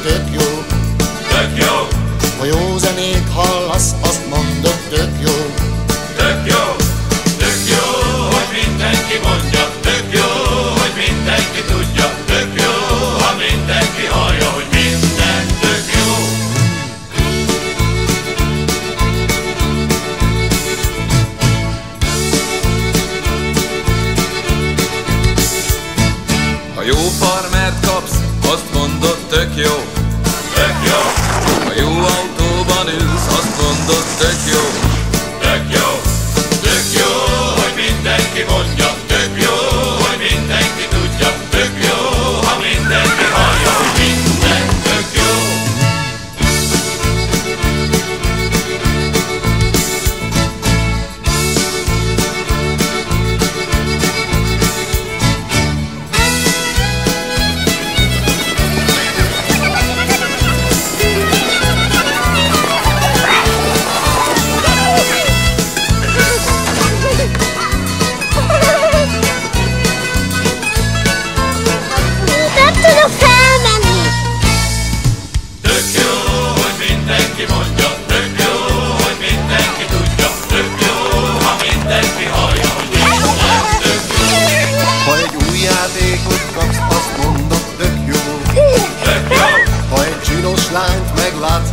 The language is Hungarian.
tök jó. Tök jó, Ha jó zenét hallasz, azt mondod, tök jó. tök jó, tök jó, hogy mindenki mondja. Tök jó, hogy mindenki tudja. Tök jó, ha mindenki hallja, hogy minden tök jó. Ha jó farmert kapsz, azt mondod, tök jó. Tök jó, Ha jó autóban ülsz, azt mondod, tök jó. tök jó, tök jó, hogy mindenki mondja. Tök jó, hogy mindenki tudja. Tök jó, ha mindenki hallja, hogy minden tök jó. Nem tudok felmenni! Tök jó, hogy mindenki mondja. Tök jó, hogy mindenki tudja. Tök jó, ha mindenki hallja, hogy minden tök jó. Ha egy új játékot kapsz, azt mondod, tök jó. Tök jó, Ha egy csinos lányt meglátsz,